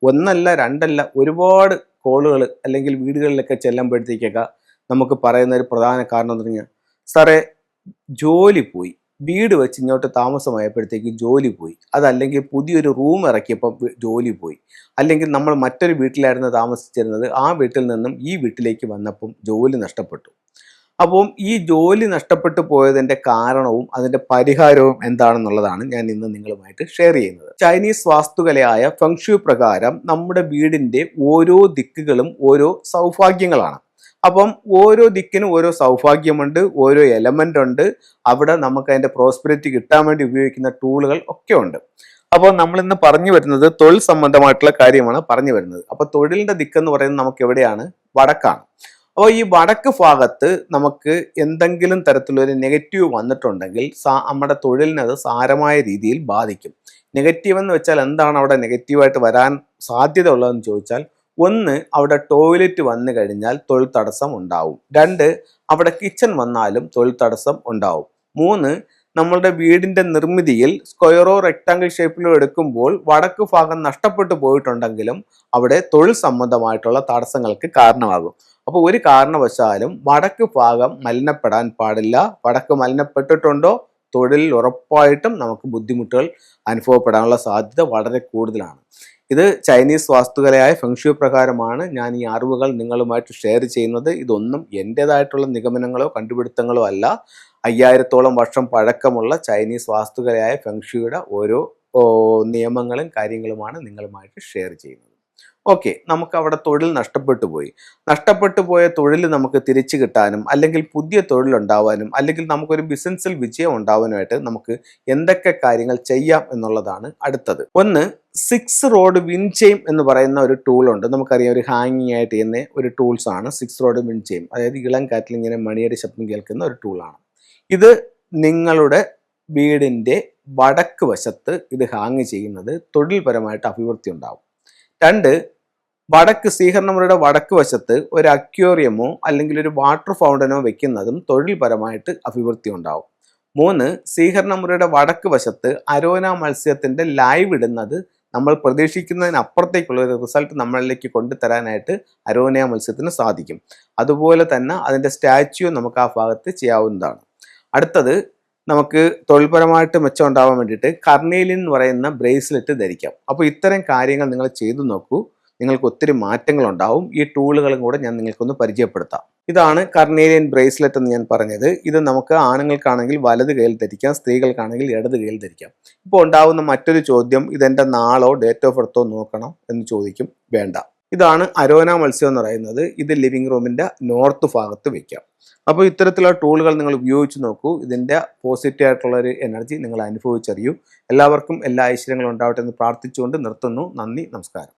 ഒന്നല്ല രണ്ടല്ല ഒരുപാട് കോളുകൾ അല്ലെങ്കിൽ വീടുകളിലൊക്കെ ചെല്ലുമ്പോഴത്തേക്കൊക്കെ നമുക്ക് പറയുന്ന ഒരു പ്രധാന കാരണം എന്ന് പറഞ്ഞാൽ, സാറേ ജോലി പോയി, വീട് വെച്ച് ഇങ്ങോട്ട് താമസമായപ്പോഴത്തേക്ക് ജോലി പോയി, അതല്ലെങ്കിൽ പുതിയൊരു റൂം ഇറക്കിയപ്പോൾ ജോലി പോയി, അല്ലെങ്കിൽ നമ്മൾ മറ്റൊരു വീട്ടിലായിരുന്നു താമസിച്ചിരുന്നത്, ആ വീട്ടിൽ നിന്നും ഈ വീട്ടിലേക്ക് വന്നപ്പം ജോലി നഷ്ടപ്പെട്ടു. അപ്പം ഈ ജോലി നഷ്ടപ്പെട്ടു പോയതിൻ്റെ കാരണവും അതിൻ്റെ പരിഹാരവും എന്താണെന്നുള്ളതാണ് ഞാൻ ഇന്ന് നിങ്ങളുമായിട്ട് ഷെയർ ചെയ്യുന്നത്. ചൈനീസ് വാസ്തുകലയായ ഫെങ്ഷു പ്രകാരം നമ്മുടെ വീടിൻ്റെ ഓരോ ദിക്കുകളും ഓരോ സൗഭാഗ്യങ്ങളാണ്. അപ്പം ഓരോ ദിക്കിനും ഓരോ സൗഭാഗ്യമുണ്ട്, ഓരോ എലമെൻ്റ് ഉണ്ട്. അവിടെ നമുക്ക് അതിൻ്റെ പ്രോസ്പെരിറ്റി കിട്ടാൻ വേണ്ടി ഉപയോഗിക്കുന്ന ടൂളുകൾ ഒക്കെ ഉണ്ട്. അപ്പോൾ നമ്മളിന്ന് പറഞ്ഞു വരുന്നത് തൊഴിൽ സംബന്ധമായിട്ടുള്ള കാര്യമാണ് പറഞ്ഞു വരുന്നത്. അപ്പോൾ തൊഴിലിൻ്റെ ദിക്കെന്ന് പറയുന്നത് നമുക്ക് എവിടെയാണ്? വടക്കാണ്. അപ്പോൾ ഈ വടക്ക് ഭാഗത്ത് നമുക്ക് എന്തെങ്കിലും തരത്തിലൊരു നെഗറ്റീവ് വന്നിട്ടുണ്ടെങ്കിൽ നമ്മുടെ തൊഴിലിനെ അത് സാരമായ രീതിയിൽ ബാധിക്കും. നെഗറ്റീവ് എന്ന് വെച്ചാൽ എന്താണ് അവിടെ നെഗറ്റീവായിട്ട് വരാൻ സാധ്യത ഉള്ളതെന്ന് ചോദിച്ചാൽ, ഒന്ന്, അവിടെ ടോയ്ലറ്റ് വന്നു കഴിഞ്ഞാൽ തൊഴിൽ തടസ്സം ഉണ്ടാവും. രണ്ട്, അവിടെ കിച്ചൺ വന്നാലും തൊഴിൽ തടസ്സം ഉണ്ടാവും. മൂന്ന്, നമ്മളുടെ വീടിൻ്റെ നിർമ്മിതിയിൽ സ്ക്വയറോ റെക്ടാങ്കിൾ ഷേപ്പിലോ എടുക്കുമ്പോൾ വടക്ക് ഭാഗം നഷ്ടപ്പെട്ടു പോയിട്ടുണ്ടെങ്കിലും അവിടെ തൊഴിൽ സംബന്ധമായിട്ടുള്ള തടസ്സങ്ങൾക്ക് കാരണമാകും. അപ്പോൾ ഒരു കാരണവശാലും വടക്ക് ഭാഗം മലിനപ്പെടാൻ പാടില്ല. വടക്ക് മലിനപ്പെട്ടിട്ടുണ്ടോ തൊഴിലിൽ ഉറപ്പായിട്ടും നമുക്ക് ബുദ്ധിമുട്ടുകൾ അനുഭവപ്പെടാനുള്ള സാധ്യത വളരെ കൂടുതലാണ്. ഇത് ചൈനീസ് വാസ്തുകലയായ ഫെങ്ഷു പ്രകാരമാണ് ഞാൻ ഈ അറിവുകൾ നിങ്ങളുമായിട്ട് ഷെയർ ചെയ്യുന്നത്. ഇതൊന്നും എൻ്റേതായിട്ടുള്ള നിഗമനങ്ങളോ കണ്ടുപിടുത്തങ്ങളോ അല്ല. 5000-ഓളം വർഷം പഴക്കമുള്ള ചൈനീസ് വാസ്തുകലയായ ഫെങ്ഷുയുടെ ഓരോ നിയമങ്ങളും കാര്യങ്ങളുമാണ് നിങ്ങളുമായിട്ട് ഷെയർ ചെയ്യുന്നത്. ഓക്കെ, നമുക്ക് അവിടെ തൊഴിൽ നഷ്ടപ്പെട്ടു പോയ തൊഴിൽ നമുക്ക് തിരിച്ചു കിട്ടാനും അല്ലെങ്കിൽ പുതിയ തൊഴിലുണ്ടാവാനും അല്ലെങ്കിൽ നമുക്കൊരു ബിസിനസ്സിൽ വിജയം ഉണ്ടാവാനുമായിട്ട് നമുക്ക് എന്തൊക്കെ കാര്യങ്ങൾ ചെയ്യാം എന്നുള്ളതാണ് അടുത്തത്. ഒന്ന്, 6 റോഡ് വിൻഡ് ചെയിം എന്ന് പറയുന്ന ഒരു ടൂളുണ്ട്. നമുക്കറിയാം, ഒരു ഹാങ്ങിങ് ആയിട്ട് ചെയ്യുന്ന ഒരു ടൂൾസ് ആണ് 6 റോഡ് വിൻഡ് ചെയിം. അതായത് ഇളം കാറ്റിൽ ഇങ്ങനെ മണിയുടെ ശബ്ദം കേൾക്കുന്ന ഒരു ടൂളാണ്. ഇത് നിങ്ങളുടെ വീടിൻ്റെ വടക്ക് വശത്ത് ഇത് ഹാങ് ചെയ്യുന്നത് തൊഴിൽപരമായിട്ട് അഭിവൃദ്ധി ഉണ്ടാവും. രണ്ട്, സ്വീകരണമുറിയുടെ വടക്ക് വശത്ത് ഒരു അക്വേറിയമോ അല്ലെങ്കിൽ ഒരു വാട്ടർ ഫൗണ്ടനോ വെക്കുന്നതും തൊഴിൽപരമായിട്ട് അഭിവൃദ്ധി ഉണ്ടാവും. മൂന്ന്, സ്വീകരണമുറിയുടെ വടക്ക് വശത്ത് അരോന മത്സ്യത്തിൻ്റെ ലൈവ് ഇടുന്നത് നമ്മൾ പ്രതീക്ഷിക്കുന്നതിനപ്പുറത്തേക്കുള്ള ഒരു റിസൾട്ട് നമ്മളിലേക്ക് കൊണ്ടുതരാനായിട്ട് അരോന മത്സ്യത്തിന് സാധിക്കും. അതുപോലെ തന്നെ അതിൻ്റെ സ്റ്റാച്യു നമുക്ക് ആ ഭാഗത്ത് ചെയ്യാവുന്നതാണ്. അടുത്തത്, നമുക്ക് തൊഴിൽപരമായിട്ട് മെച്ചം ഉണ്ടാവാൻ വേണ്ടിയിട്ട് കർണേലിയൻ എന്ന് പറയുന്ന ബ്രേസ്ലെറ്റ് ധരിക്കാം. അപ്പോൾ ഇത്തരം കാര്യങ്ങൾ നിങ്ങൾ ചെയ്തു നോക്കൂ, നിങ്ങൾക്ക് ഒത്തിരി മാറ്റങ്ങൾ ഉണ്ടാവും. ഈ ടൂളുകളും കൂടെ ഞാൻ നിങ്ങൾക്കൊന്ന് പരിചയപ്പെടുത്താം. ഇതാണ് കർണേലിയൻ ബ്രേസ്ലെറ്റ് എന്ന് ഞാൻ പറഞ്ഞത്. ഇത് നമുക്ക് ആണുങ്ങൾക്കാണെങ്കിൽ വലത് കയ്യിൽ ധരിക്കാം, സ്ത്രീകൾക്കാണെങ്കിൽ ഇടത് കയ്യിൽ ധരിക്കാം. ഇപ്പോൾ ഉണ്ടാവുന്ന മറ്റൊരു ചോദ്യം, ഇതെൻ്റെ നാളോ ഡേറ്റ് ഓഫ് ബർത്തോ നോക്കണം എന്ന് ചോദിക്കും. വേണ്ട. ഇതാണ് അരോന മത്സ്യം എന്ന് പറയുന്നത്. ഇത് ലിവിംഗ് റൂമിൻ്റെ നോർത്ത് ഭാഗത്ത് വയ്ക്കാം. അപ്പോൾ ഇത്തരത്തിലുള്ള ടൂളുകൾ നിങ്ങൾ ഉപയോഗിച്ച് നോക്കൂ. ഇതിൻ്റെ പോസിറ്റീവ് ആയിട്ടുള്ളൊരു എനർജി നിങ്ങൾ അനുഭവിച്ചറിയൂ. എല്ലാവർക്കും എല്ലാ ഐശ്വര്യങ്ങളും ഉണ്ടാവട്ടെ എന്ന് പ്രാർത്ഥിച്ചുകൊണ്ട് നിർത്തുന്നു. നന്ദി, നമസ്കാരം.